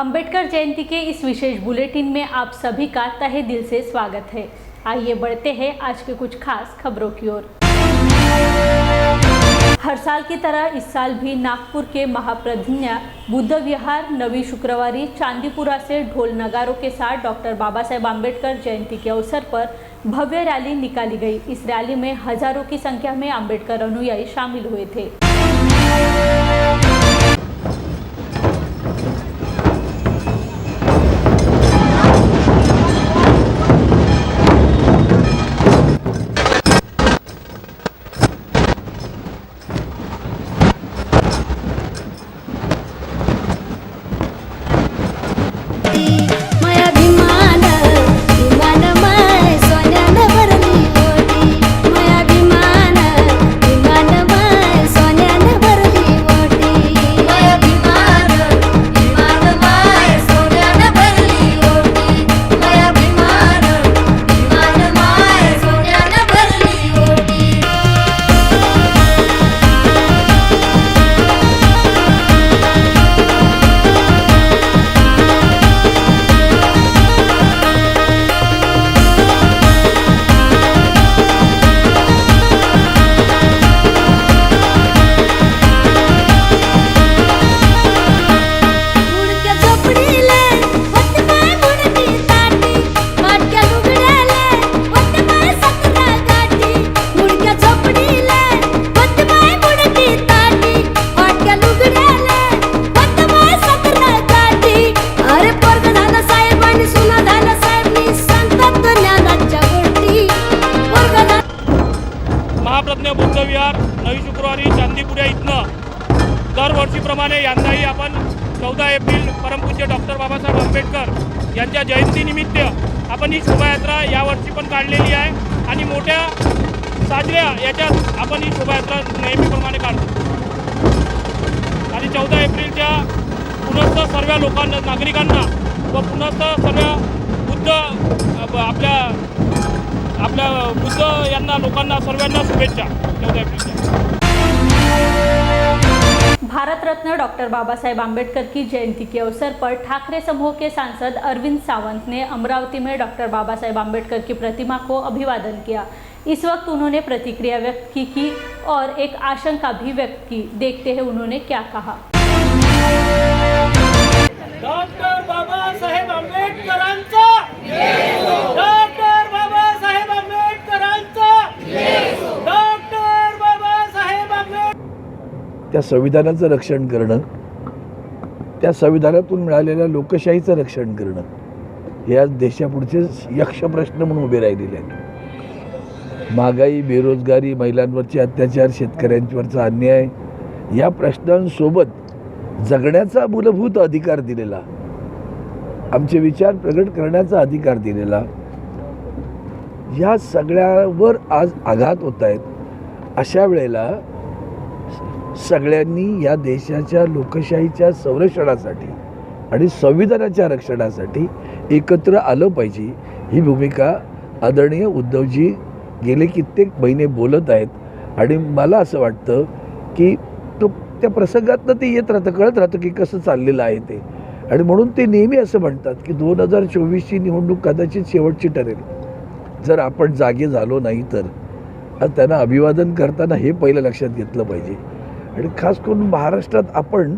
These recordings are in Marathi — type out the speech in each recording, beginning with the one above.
अंबेडकर जयंती के इस विशेष बुलेटिन में आप सभी का तहे दिल से स्वागत है। आइए बढ़ते हैं आज के कुछ खास खबरों की ओर। हर साल की तरह इस साल भी नागपुर के महाप्रज्ञा बुद्ध विहार नवी शुक्रवारी चांदीपुरा से ढोल नगारों के साथ डॉक्टर बाबा साहेब आम्बेडकर जयंती के अवसर पर भव्य रैली निकाली गई। इस रैली में हजारों की संख्या में आम्बेडकर अनुयायी शामिल हुए थे। महाप्रज्ञा बुद्ध विहार नवी शुक्रवारी चांदीपुरा इथनं दरवर्षीप्रमाणे यंदाही आपण 14 एप्रिल परमपूज्य डॉक्टर बाबासाहेब आंबेडकर यांच्या जयंतीनिमित्त आपण ही शोभायात्रा यावर्षी पण काढलेली आहे आणि मोठ्या साजऱ्या याच्यात आपण ही शोभायात्रा नेहमीप्रमाणे काढतो आणि 14 एप्रिलच्या पुनश्च सर्व लोकांना नागरिकांना व पुनश्च सर्व बुद्ध आपल्या बुद्ध यांना लोकांना सर्वांना शुभेच्छा 14 एप्रिलच्या। भारत रत्न डॉक्टर बाबा साहेब आम्बेडकर की जयंती के अवसर पर ठाकरे समूह के सांसद अरविंद सावंत ने अमरावती में डॉक्टर बाबा साहेब आम्बेडकर की प्रतिमा को अभिवादन किया। इस वक्त उन्होंने प्रतिक्रिया व्यक्त की और एक आशंका भी व्यक्त की। देखते हैं उन्होंने क्या कहा। डॉक्टर बाबासाहेब आंबेडकरांचा डॉक्टर बाबासाहेब आंबेडकरांचा डॉक्टर बाबासाहेब आंबेडकर त्या संविधानाचं रक्षण करणं, त्या संविधानातून मिळालेल्या लोकशाहीचं रक्षण करणं हे आज देशापुढचे यक्ष प्रश्न म्हणून उभे राहिलेले आहेत। महागाई, बेरोजगारी, महिलांवरचे अत्याचार, शेतकऱ्यांवरचा अन्याय या प्रश्नांसोबत जगण्याचा मूलभूत अधिकार दिलेला, आमचे विचार प्रगट करण्याचा अधिकार दिलेला, या सगळ्यावर आज आघात होत आहेत। अशा वेळेला सगळ्यांनी या देशाच्या लोकशाहीच्या संरक्षणासाठी आणि संविधानाच्या रक्षणासाठी एकत्र आलं पाहिजे। ही भूमिका आदरणीय उद्धवजी गेले कित्येक महिने बोलत आहेत आणि मला असं वाटतं की त्या प्रसंगातनं ते येत राहतं, कळत राहतं की कसं चाललेलं आहे ते, आणि म्हणून ते नेहमी असं म्हणतात की 2024ची निवडणूक कदाचित शेवटची ठरेल जर आपण जागे झालो नाही तर। आज त्यांना अभिवादन करताना हे पहिलं लक्षात घेतलं पाहिजे। आणि खास करून महाराष्ट्रात आपण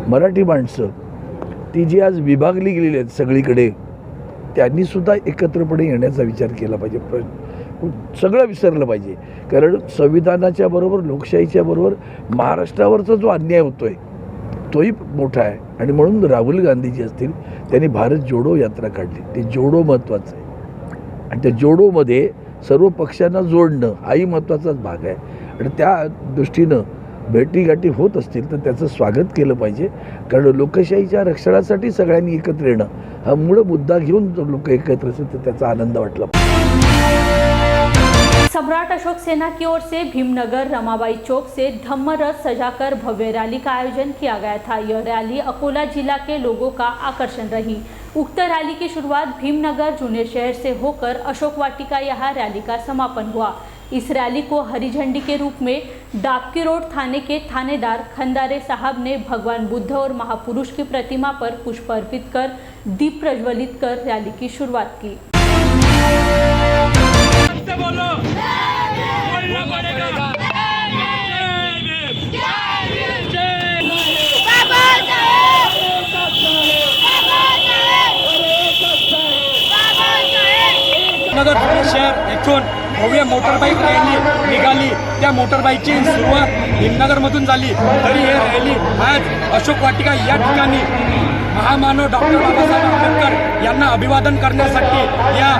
मराठी माणसं ती जी आज विभागली गेलेली आहेत सगळीकडे, त्यांनीसुद्धा एकत्रपणे येण्याचा विचार केला पाहिजे। सगळं विसरलं पाहिजे, कारण संविधानाच्या बरोबर लोकशाहीच्या बरोबर महाराष्ट्रावरचा जो अन्याय होतोय तोही मोठा आहे। आणि म्हणून राहुल गांधीजी असतील, त्यांनी भारत जोडो यात्रा काढली। ते जोडो महत्त्वाचं आहे आणि त्या जोडोमध्ये सर्व पक्षांना जोडणं हाही महत्त्वाचाच भाग आहे। आणि त्या दृष्टीनं भेटीगाठी होत असतील तर त्याचं स्वागत केलं पाहिजे, कारण लोकशाहीच्या रक्षणासाठी सगळ्यांनी एकत्र येणं हा मूळ मुद्दा घेऊन जर लोक एकत्र असेल तर त्याचा आनंद वाटला। सम्राट अशोक सेना की ओर से भीमनगर रमाबाई चौक से धम्म रथ सजाकर भव्य रैली का आयोजन किया गया था। यह रैली अकोला जिला के लोगों का आकर्षण रही। उक्त रैली की शुरुआत भीमनगर जूनियर शहर से होकर अशोक वाटिका यहाँ रैली का समापन हुआ। इस रैली को हरी झंडी के रूप में डाबकी रोड थाने के थानेदार खंदारे साहब ने भगवान बुद्ध और महापुरुष की प्रतिमा पर पुष्प अर्पित कर दीप प्रज्वलित कर रैली की शुरुआत की। नगर शहर येथून भव्य मोटरबाईक रॅली निघाली। त्या मोटरबाईकची सुरुवात भीमनगरमधून झाली, तरी हे रॅली आज अशोक वाटिका या ठिकाणी महामानव डॉक्टर बाबासाहेब आंबेडकर यांना अभिवादन करण्यासाठी या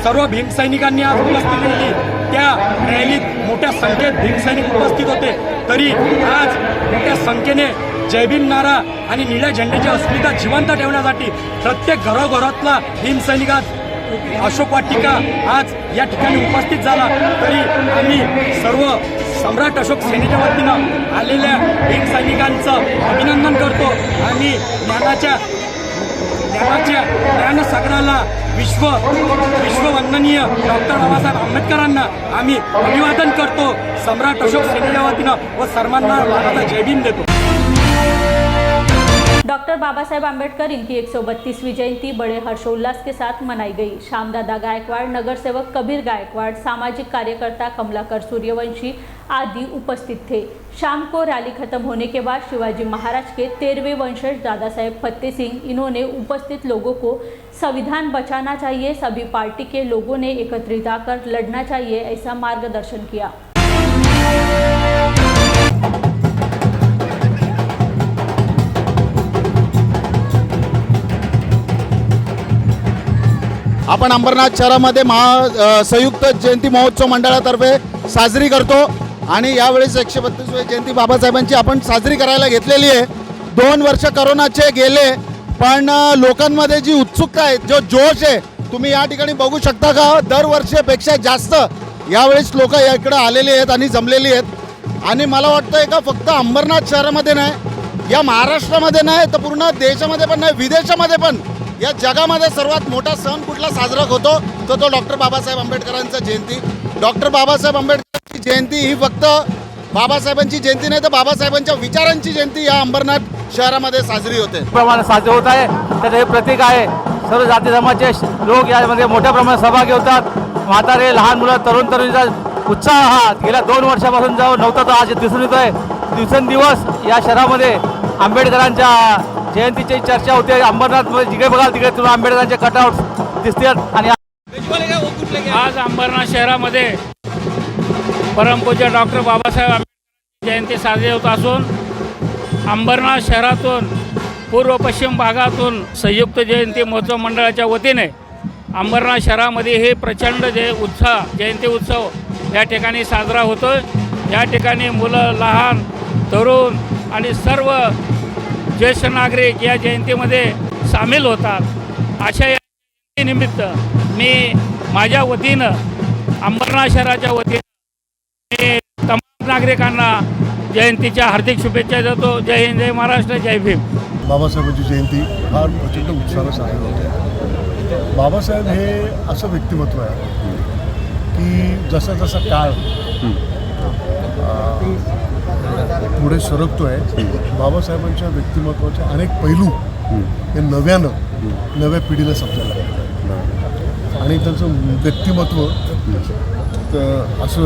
सर्व भीमसैनिकांनी आज उपस्थिती दिली। त्या रॅलीत मोठ्या संख्येत भीमसैनिक उपस्थित होते, तरी आज मोठ्या संख्येने जय भीम नारा आणि निळ्या झेंड्याची अस्मिता जिवंत ठेवण्यासाठी प्रत्येक घरोघरातला भीमसैनिक आज अशोक वाटिका आज या ठिकाणी उपस्थित झाला। तरी आम्ही सर्व सम्राट अशोक सेनेच्या वतीनं आलेल्या भीम सैनिकांचं अभिनंदन करतो। आम्ही ज्ञानसागराला विश्ववंदनीय डॉक्टर बाबासाहेब आंबेडकरांना आम्ही अभिवादन करतो। सम्राट अशोक सेनेच्या वतीनं व सर्वांना भारताला जय भीम देतो। डॉक्टर बाबा साहेब आम्बेडकर इनकी 132वीं जयंती बड़े हर्षोल्लास के साथ मनाई गई। श्यामदादा गायकवाड़, नगर सेवक कबीर गायकवाड़, सामाजिक कार्यकर्ता कमलाकर सूर्यवंशी आदि उपस्थित थे। शाम को रैली खत्म होने के बाद शिवाजी महाराज के 13वें वंशज दादा साहेब फत्ते सिंह इन्होंने उपस्थित लोगों को संविधान बचाना चाहिए, सभी पार्टी के लोगों ने एकत्रित आकर लड़ना चाहिए, ऐसा मार्गदर्शन किया। आपण अंबरनाथ शहरामध्ये संयुक्त जयंती महोत्सव मंडळातर्फे साजरी करतो आणि यावेळेस 132वी जयंती बाबासाहेबांची आपण साजरी करायला घेतलेली आहे। 2 वर्ष करोनाचे गेले, पण लोकांमध्ये जी उत्सुकता आहे, जो जोश आहे, तुम्ही या ठिकाणी बघू शकता का दरवर्षीपेक्षा जास्त यावेळेस लोक इकडे आलेले आहेत आणि जमलेली आहेत। आणि मला वाटतं का फक्त अंबरनाथ शहरामध्ये नाही, या महाराष्ट्रामध्ये नाही तर पूर्ण देशामध्ये पण नाही, विदेशामध्ये पण या जगामध्ये सर्वात मोठा सण कुठला साजरा होतो तर तो डॉक्टर बाबासाहेब आंबेडकरांचा जयंती। डॉक्टर बाबासाहेब आंबेडकरांची जयंती ही फक्त बाबासाहेबांची जयंती नाही तर बाबासाहेबांच्या विचारांची जयंती या अंबरनाथ शहरामध्ये साजरी होते। प्रमाणात साजरे होत आहे, त्याचं हे प्रतीक आहे। सर्व जाती धर्माचे लोक यामध्ये मोठ्या प्रमाणात सहभागी होतात। म्हातारे, लहान मुलं, तरुण तरुणीचा उत्साह हा गेल्या 2 वर्षापासून जो नव्हता तो आज दिसून येतो आहे। दिवसेंदिवस या शहरामध्ये आंबेडकरांच्या जयंतीची चर्चा होते। अंबरनाथमध्ये जिकडे बघाल तिकडे तुम्हाला आंबेडकरांचे कटआउट दिसतात। आणि आज अंबरनाथ शहरामध्ये परमपूज्य डॉक्टर बाबासाहेब आंबेडकर जयंती साजरी होत असून अंबरनाथ शहरातून पूर्व पश्चिम भागातून संयुक्त जयंती महोत्सव मंडळाच्या वतीने अंबरनाथ शहरामध्ये हे प्रचंड जयंती उत्सव या ठिकाणी साजरा होतो। या ठिकाणी मुलं, लहान, तरुण आणि सर्व ज्येष्ठ नागरिक या जयंतीमध्ये सामील होतात। अशा या जयंतीनिमित्त मी माझ्या वतीनं अंबरनाथ शहराच्या वतीनं मी तमाम नागरिकांना जयंतीच्या हार्दिक शुभेच्छा देतो। जय हिंद, जय महाराष्ट्र, जय भीम। बाबासाहेबांची जयंती फार प्रचंड उत्साहानं साजरी होते। बाबासाहेब हे असं व्यक्तिमत्व आहे की जसा जसा काळ पुढे सरकतो आहे, बाबासाहेबांच्या व्यक्तिमत्वाचे अनेक पैलू हे नव्या पिढीला समजायला लागले आणि त्यांचं व्यक्तिमत्व असं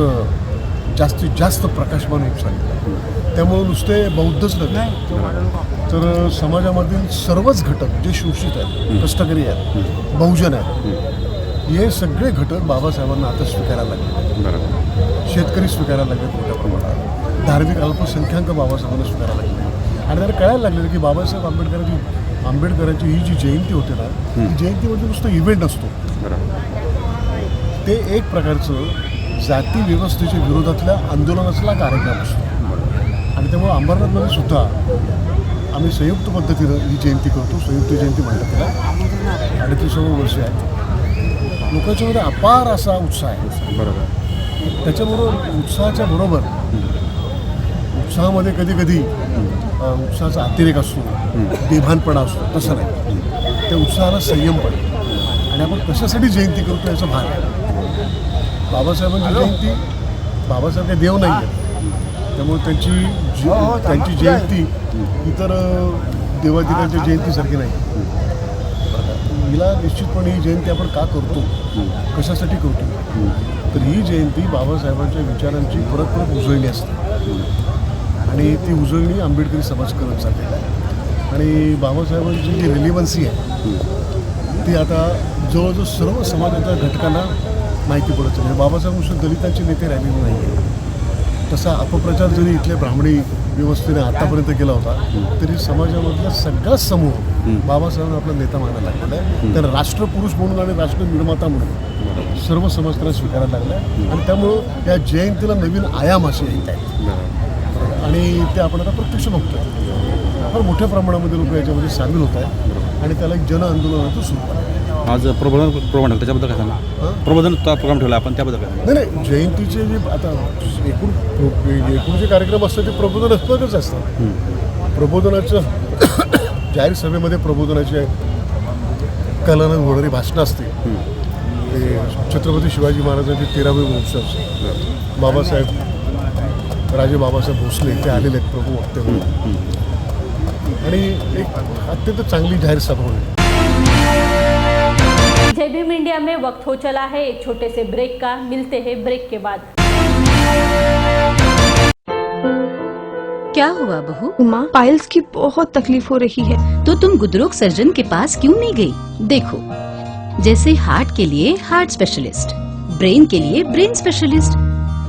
जास्तीत जास्त प्रकाशमान होत चाललं। त्यामुळे नुसते बौद्धच नव्हे तर समाजामधील सर्वच घटक जे शोषित आहेत, कष्टकरी आहेत, बहुजन आहेत, हे सगळे घटक बाबासाहेबांना आता स्वीकारायला लागले। शेतकरी स्वीकारायला लागले मोठ्या प्रमाणात, धार्मिक अल्पसंख्याक बाबासाहेबांना स्वीकारायला लागले आणि त्याला कळायला लागलेलं की बाबासाहेब आंबेडकरांची ही जी जयंती होते ना, ही जयंतीमध्ये नुसतं इव्हेंट असतो, ते एक प्रकारचं जाती व्यवस्थेच्या विरोधातल्या आंदोलनाचा कार्यक्रम असतो। आणि त्यामुळे अंबरनाथमध्ये सुद्धा आम्ही संयुक्त पद्धतीनं ही जयंती करतो, संयुक्त जयंती म्हणतात त्याला, आणि ती 6 वर्ष आहे। लोकांच्यामध्ये अपार असा उत्साह आहे। बरोबर, त्याच्याबरोबर उत्साहाच्या बरोबर उत्साहामध्ये कधी कधी उत्साहाचा अतिरेक असतो, बेभानपणा असतो, तसं नाही, त्या उत्साहाला संयम पडतो आणि आपण कशासाठी जयंती करतो याचा भाग आहे। बाबासाहेबांची जयंती, बाबासाहेब काही देव नाही आहेत, त्यामुळे त्यांची जयंती इतर देवादिकांच्या जयंतीसारखी नाही. हिला निश्चितपणे ही जयंती आपण का करतो, कशासाठी करतो, तर ही जयंती बाबासाहेबांच्या विचारांची परत परत उजळणी असते आणि ती उजळणी आंबेडकरी समाज करत चाललेला आहे. आणि बाबासाहेबांची जी रिलिव्हन्सी आहे ती आता जवळजवळ सर्व समाजाच्या घटकांना माहिती पडत चालली. बाबासाहेब नुसतं दलितांचे नेते राहिलेले नाही आहे. तसा अपप्रचार जरी इथल्या ब्राह्मणी व्यवस्थेने आतापर्यंत केला होता तरी समाजामधला सगळाच समूह बाबासाहेबांना आपला नेता मानायला लागलेला आहे. तर राष्ट्रपुरुष म्हणून आणि राष्ट्रनिर्माता म्हणून सर्व समाज त्यांना स्वीकारायला लागला आहे आणि त्यामुळं या जयंतीला नवीन आयाम असे येत आहेत आणि ते आपण आता प्रत्यक्ष बघतोय. फार मोठ्या प्रमाणामध्ये लोक याच्यामध्ये सामील होत आहेत आणि त्याला एक जन आंदोलनाचं स्वरूप आहे. आज प्रबोधन त्याच्याबद्दल काय सांगा? प्रबोधन प्रोग्राम ठेवला आपण त्याबद्दल काय? नाही, जयंतीचे जे आता एकूण जे कार्यक्रम असतात ते प्रबोधनात्मकच असतात. प्रबोधनाचं जाहीर सभेमध्ये प्रबोधनाचे कलानं होणारी भाषणं असते. छत्रपती शिवाजी महाराजांचे 13वे वंशज राजे बाबासाहेब भोसले ते आलेले आहेत प्रभू वक्ते म्हणून आणि एक अत्यंत चांगली जाहीर सभा होती. जय भीम इंडिया में वक्त हो चला है एक छोटे से ब्रेक का, मिलते हैं ब्रेक के बाद। क्या हुआ बहू? माँ, पाइल्स की बहुत तकलीफ हो रही है। तो तुम गुदरोग सर्जन के पास क्यों नहीं गई? देखो, जैसे हार्ट के लिए हार्ट स्पेशलिस्ट, ब्रेन के लिए ब्रेन स्पेशलिस्ट,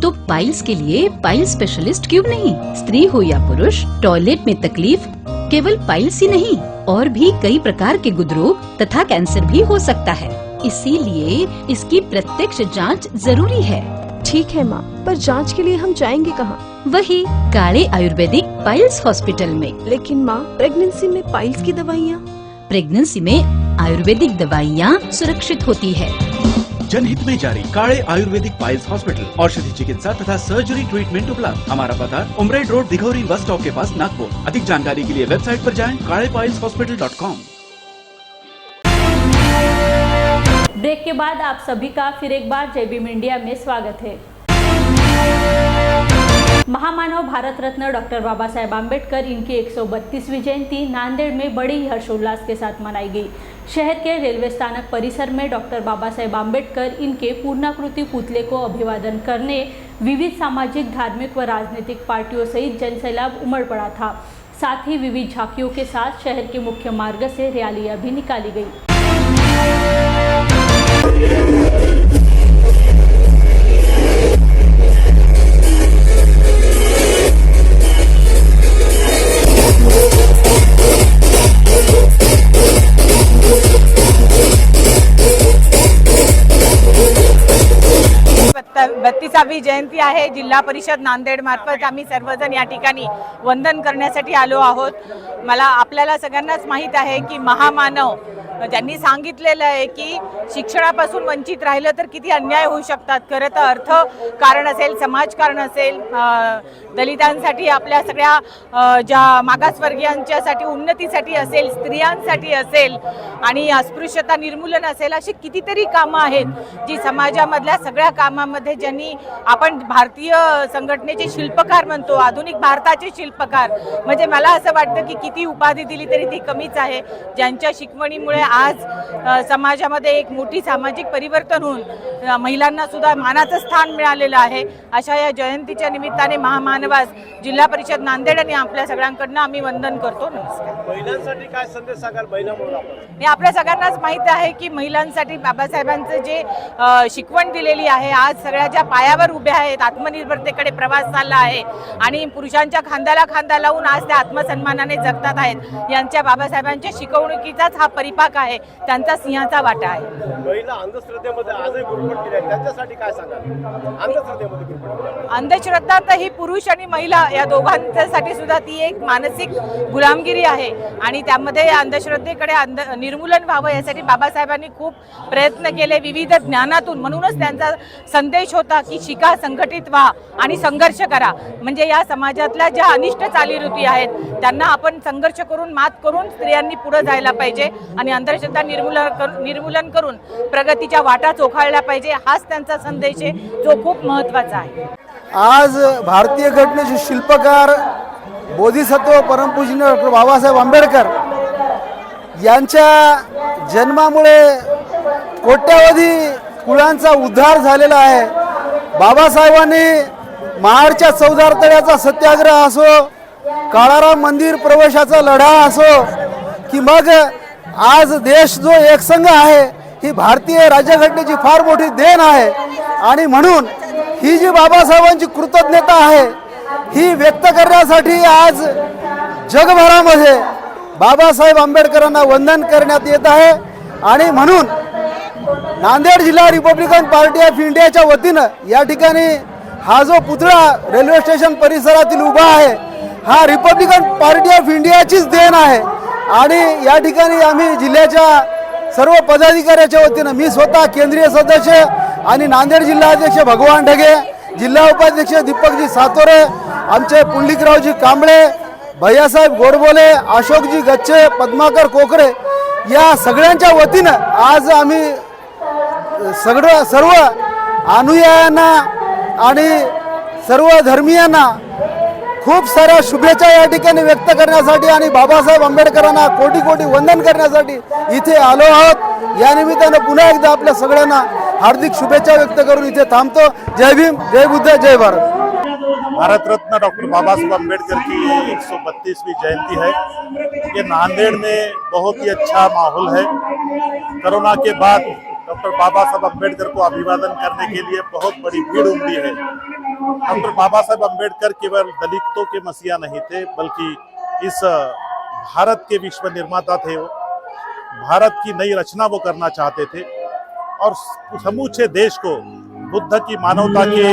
तो पाइल्स के लिए पाइल स्पेशलिस्ट क्यों नहीं? स्त्री हो या पुरुष, टॉयलेट में तकलीफ केवल पाइल्स ही नहीं और भी कई प्रकार के गुदरोग तथा कैंसर भी हो सकता है। इसीलिए इसकी प्रत्यक्ष जांच जरूरी है। ठीक है माँ, पर जांच के लिए हम जाएंगे कहाँ? वही काले आयुर्वेदिक पाइल्स हॉस्पिटल में। लेकिन माँ, प्रेगनेंसी में पाइल्स की दवाइयाँ? प्रेगनेंसी में आयुर्वेदिक दवाइयाँ सुरक्षित होती है। जनहित में जारी काले आयुर्वेदिक पाइल्स हॉस्पिटल, औषधि चिकित्सा तथा सर्जरी ट्रीटमेंट उपलब्ध। हमारा पता उमरेड रोड, दिघौरी बस स्टॉप के पास, नागपुर। अधिक जानकारी के लिए वेबसाइट पर जाएं kalepailshospital.com। ब्रेक के बाद आप सभी का फिर एक बार जय भीम इंडिया में स्वागत है। महामानव भारत रत्न डॉक्टर बाबा साहेब आम्बेडकर इनकी 132वीं जयंती नांदेड़ में बड़ी हर्षोल्लास के साथ मनाई गई। शहर के रेलवे स्थानक परिसर में डॉक्टर बाबा साहेब आम्बेडकर इनके पूर्णाकृति पुतले को अभिवादन करने विविध सामाजिक, धार्मिक व राजनीतिक पार्टियों सहित जनसैलाब उमड़ पड़ा था। साथ ही विविध झांकियों के साथ शहर के मुख्य मार्ग से रैलियां भी निकाली गई। बत्तीसावी जयंती आहे। जिल्हा परिषद नांदेड मार्फत आम्ही सर्वजण या ठिकाणी वंदन करण्यासाठी आलो आहोत। मला आपल्याला सगळ्यांनाच माहीत आहे की महामानव ज्यांनी सांगितलेलं आहे की शिक्षणापासून वंचित राहिलं तर किती अन्याय होऊ शकतात। खरं तर अर्थ कारण असेल, समाजकारण असेल, दलितांसाठी, आपल्या सगळ्या ज्या मागासवर्गीयांच्यासाठी उन्नतीसाठी असेल, स्त्रियांसाठी असेल आणि अस्पृश्यता निर्मूलन असेल, अशी कितीतरी कामं आहेत जी समाजामधल्या सगळ्या कामामध्ये ज्यांनी आपण भारतीय संघटनेचे शिल्पकार म्हणतो, आधुनिक भारताचे शिल्पकार। म्हणजे मला असं वाटतं की किती उपाधी दिली तरी ती कमीच आहे। ज्यांच्या शिकवणीमुळे आज समाजामध्ये एक मोठी सामाजिक परिवर्तन होऊन महिलांना सुद्धा मानाचं स्थान मिळालेलं आहे। अशा या जयंतीच्या निमित्ताने महामानवास जिल्हा परिषद नांदेड आणि आपल्या सगळ्यांकडनं आम्ही वंदन करतो। नमस्कार। महिलांसाठी काय संदेश सांगाल महिला म्हणून आपण? हे आपल्या सगळ्यांनाच माहित आहे की महिलांसाठी बाबासाहेबांचं जे शिकवण दिलेली आहे, आज सगळ्या ज्या पायावर उभ्या आहेत, आत्मनिर्भरतेकडे प्रवास चालला आहे आणि पुरुषांच्या खांद्याला खांदा लावून आज त्या आत्मसन्मानाने जगतात आहेत। यांच्या बाबासाहेबांच्या शिकवणुकीचाच हा परिपाक आहे, त्यांचा सिंहाचा वाटा आहे। महिला अंधश्रद्धेमध्ये आजही गुरफटलेल्या आहेत, त्यांच्यासाठी काय सांगाल? अंधश्रद्धेमध्ये गुरफटलेल्या, अंधश्रद्धा तर ही पुरुष आणि महिला या दोघांसाठी सुद्धा ती एक मानसिक गुलामगिरी आहे आणि त्यामध्ये अंधश्रद्धेकडे निर्मूलन व्हावं यासाठी बाबासाहेबांनी खूप प्रयत्न केले विविध ज्ञानातून। म्हणूनच त्यांचा संदेश होता की शिका, संघटित व्हा आणि संघर्ष करा। म्हणजे या समाजातल्या ज्या अनिष्ट चालीरीती आहेत त्यांना आपण संघर्ष करून, मात करून स्त्रियांनी पुढे जायला पाहिजे आणि अंधश्रद्धा निर्मूलन करून प्रगतीच्या वाटा चोखाळल्या पाहिजे, हाच त्यांचा संदेश आहे जो खूप महत्त्वाचा आहे. आज भारतीय घटनेचे शिल्पकार बोधिसत्व परमपूजनीय डॉक्टर बाबासाहेब आंबेडकर यांच्या जन्मामुळे कोट्यावधी कुळांचा उद्धार झालेला आहे. बाबासाहेबांनी महाडच्या चौदार तळ्याचा सत्याग्रह असो, काळाराम मंदिर प्रवेशाचा लढा असो, की मग आज देश जो एकसंघ आहे ही भारतीय राज्यघटनेची फार मोठी देण आहे. आणि म्हणून ही जी बाबासाहेबांची कृतज्ञता आहे ही व्यक्त करण्यासाठी आज जगभरामध्ये बाबासाहेब आंबेडकरांना वंदन करण्यात येत आहे. आणि म्हणून नांदेड जिल्हा रिपब्लिकन पार्टी ऑफ इंडियाच्या वतीनं या ठिकाणी हा जो पुतळा रेल्वे स्टेशन परिसरातील उभा आहे हा रिपब्लिकन पार्टी ऑफ इंडियाचीच देण आहे. आणि या ठिकाणी आम्ही जिल्ह्याच्या सर्व पदाधिकाऱ्याच्या वतीनं, मी स्वतः केंद्रीय सदस्य आणि नांदेड जिल्हाध्यक्ष भगवान ढगे, जिल्हा उपाध्यक्ष दीपकजी सातोरे, आमचे पुंडलिकरावजी कांबळे, भैयासाहेब गोडबोले, अशोकजी गच्चे, पद्माकर कोकरे या सगळ्यांच्या वतीनं आज आम्ही सर्व अनुयायांना आणि सर्व धर्मीयांना खूप साऱ्या शुभेच्छा या ठिकाणी व्यक्त करण्यासाठी आणि बाबासाहेब आंबेडकरांना कोटी कोटी वंदन करण्यासाठी इथे आलो आहोत. या निमित्तानं पुन्हा एकदा आपल्या सगळ्यांना हार्दिक शुभेच्छा व्यक्त करून इथे थांबतो. जय भीम, जय बुद्ध, जय भारत. भारत रत्न डॉक्टर बाबा साहब अम्बेडकर की 132वीं जयंती है। ये नांदेड़ में बहुत ही अच्छा माहौल है। कोरोना के बाद डॉक्टर बाबा साहब अम्बेडकर को अभिवादन करने के लिए बहुत बड़ी भीड़ उमड़ी है। डॉक्टर बाबा साहब अम्बेडकर केवल दलितों के मसीहा नहीं थे, बल्कि इस भारत के विश्व निर्माता थे। वो भारत की नई रचना वो करना चाहते थे और समूचे देश को बुद्ध की मानवता के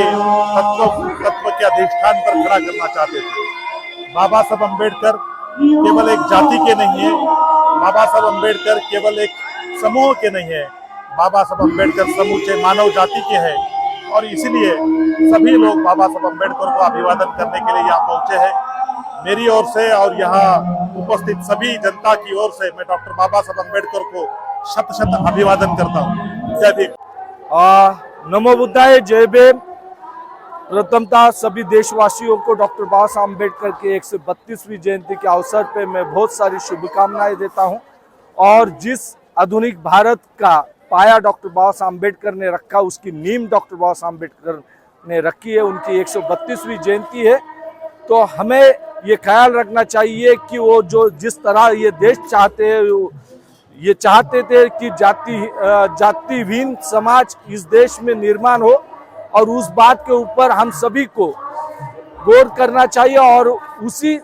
तत्व के अधिष्ठान पर खड़ा करना चाहते थे। बाबा साहब अम्बेडकर केवल एक जाति के नहीं है, बाबा साहब अम्बेडकर केवल एक समूह के नहीं है, बाबा साहब अम्बेडकर समूचे मानव जाति के हैं। और इसलिए सभी लोग बाबा साहब अम्बेडकर को अभिवादन करने के लिए यहाँ पहुंचे हैं। मेरी ओर से और यहाँ उपस्थित सभी जनता की ओर से मैं डॉक्टर बाबा साहब अम्बेडकर को शत शत अभिवादन करता हूँ। जय भीम। नमो बुद्धाय, जय भीम। प्रथमतः सभी देशवासियों को डॉक्टर बाबा साहब अम्बेडकर की 132वीं जयंती के अवसर पे मैं बहुत सारी शुभकामनाएं देता हूं। और जिस आधुनिक भारत का पाया डॉक्टर बाबा साहब अम्बेडकर ने रखा, उसकी नींव डॉक्टर बाबा साहब अम्बेडकर ने रखी है। उनकी 132वीं जयंती है, तो हमें ये ख्याल रखना चाहिए कि वो जो जिस तरह ये देश ये चाहते थे कि जातिहीन समाज इस देश में निर्माण हो, और उस बात के ऊपर हम सभी को गौर करना चाहिए। और उसी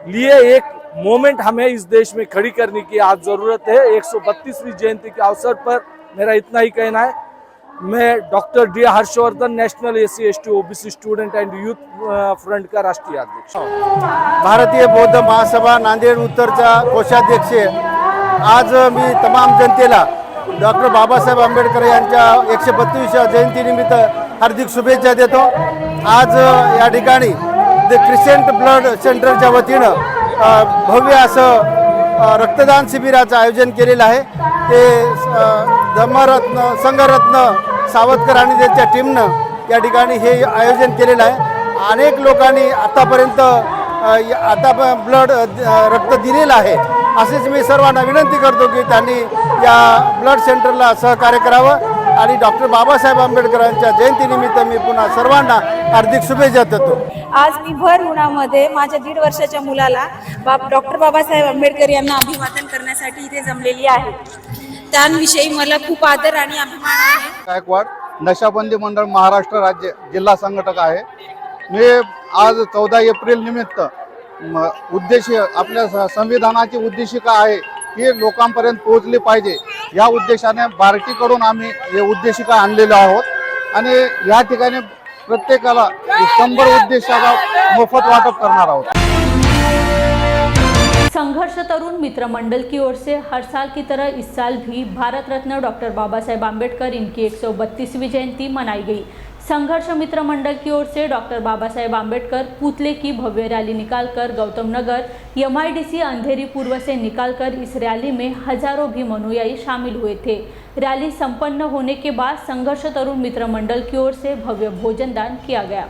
लिए एक मोमेंट हमें इस देश में खड़ी करने की आज जरूरत है। 132वीं जयंती के अवसर पर मेरा इतना ही कहना है। मैं doctor D Harshvardhan, national SC ST OBC student end youth front का राष्ट्रीय अध्यक्ष। भारतीय बौद्ध महासभा नांदेड उत्तरचा कोषाध्यक्ष। आज मी तमाम जनतेला डॉक्टर बाबासाहेब आंबेडकर यांच्या 132व्या जयंतीनिमित्त हार्दिक शुभेच्छा देतो। आज या ठिकाणी द क्रिसेंट ब्लड सेंटरच्या वतीनं भव्य असं रक्तदान शिबिराचं आयोजन केलेलं आहे। ते धम्मरत्न संघरत्न सावतकर आणि त्यांच्या टीमनं या ठिकाणी हे आयोजन केलेलं आहे। अनेक लोकांनी आतापर्यंत ब्लड रक्त दिलेलं आहे। असेच मी सर्वांना विनंती करतो की त्यांनी या ब्लड सेंटरला सहकार्य करावं। आणि डॉक्टर बाबासाहेब आंबेडकरांच्या जयंतीनिमित्त मी पुन्हा सर्वांना हार्दिक शुभेच्छा देतो। आज मी भर उन्हामध्ये माझ्या 1.5 वर्षाच्या मुलाला डॉक्टर बाबासाहेब आंबेडकर यांना अभिवादन करण्यासाठी इथे जमलेली आहे। त्यांविषयी मला खूप आदर आणि अभिमान आहे। गायकवाड, नशाबंदी मंडळ महाराष्ट्र राज्य जिल्हा संघटक आहे। मी आज 14 एप्रिल निमित्त उद्देश आपल्या संविधानाची उद्देशिका आहे ही लोकांपर्यंत पोहोचली पाहिजे, या उद्देशाने बार्टीकडून आम्ही हे उद्देशिका आणलेलो आहोत। आणि या ठिकाणी प्रत्येकाला 100 उद्देशाला मोफत वाटप करणार आहोत। संघर्ष तरुण मित्र मंडल की ओर से हर साल की तरह इस साल भी भारत रत्न डॉक्टर बाबा साहेब आम्बेडकर इनकी 132वीं जयंती मनाई गई। संघर्ष मित्र मंडल की or say doctor Baba Saheb Ambedkar पुतले की भव्य रैली निकालकर गौतम नगर MIDC अंधेरी पूर्व से निकालकर इस रैली में हजारों भीम अनुयायी शामिल हुए थे। रैली संपन्न होने के बाद संघर्ष तरुण मित्र मंडल की ओर से भव्य भोजन दान किया गया।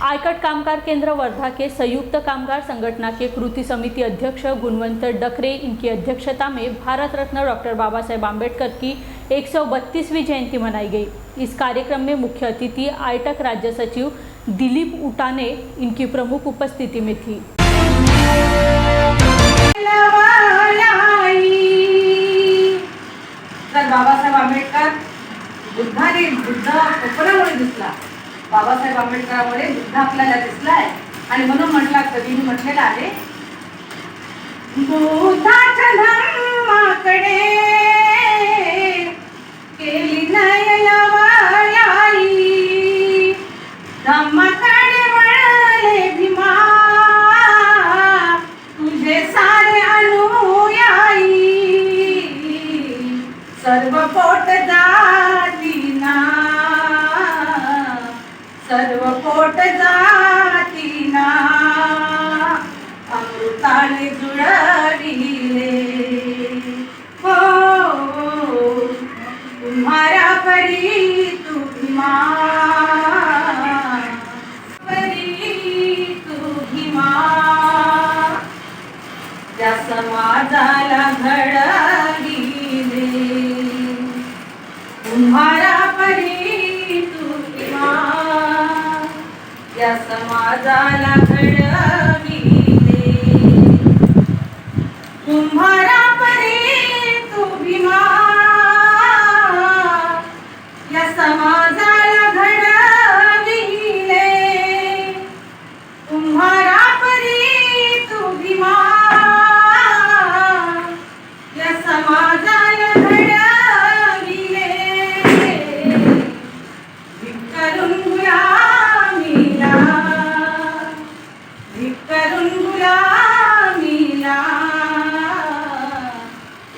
आयकट कामगार केंद्र वर्धा के संयुक्त कामगार संगठन के कृति समिति अध्यक्ष गुणवंत डकरे इनकी अध्यक्षता में भारत रत्न डॉक्टर बाबा साहेब आम्बेडकर की 132वीं जयंती मनाई गई। इस कार्यक्रम में मुख्य अतिथि आयटक राज्य सचिव दिलीप उटाने इनकी प्रमुख उपस्थिति में थी। बाबासाहेब आंबेडकर बुद्ध कोपरामुळे दिसला, बाबासाहेब आंबेडकरांमुळे बुद्ध आपल्याला दिसलाय आणि म्हणून कधीही म्हटलेलं आहे, बुद्धाच्या धर्माकडे केली नाही लवाई, धम्माकडे वळले भीमा, तुझे सारे अनुयायी, सर्व पोट जातीना, सर्व पोट जातीना अमृताने जुळविले, हो तुम्हारा परी तू भीमा, परी तू भीमा, या समाजाला घडविले, तुम्हारा परी तू भीमा, या समाजाला घडविले, तुम्हारा परी तू भीमा, या समाजाला घडविले, तुम्हारा परी तू भीमा, या समाजाला घडविले, धिक्कारून गुलामीला, धिक्कारून गुलामीला,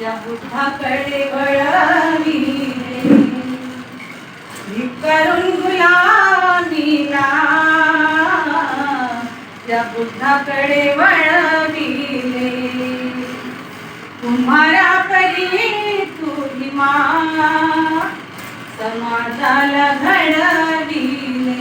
या बुद्धाकडे वळविले, धिक्कारून गुलामीला, या बुद्धाकडे वळविले, तुम्हारा परी तू भीमा, समाजाला घडविले।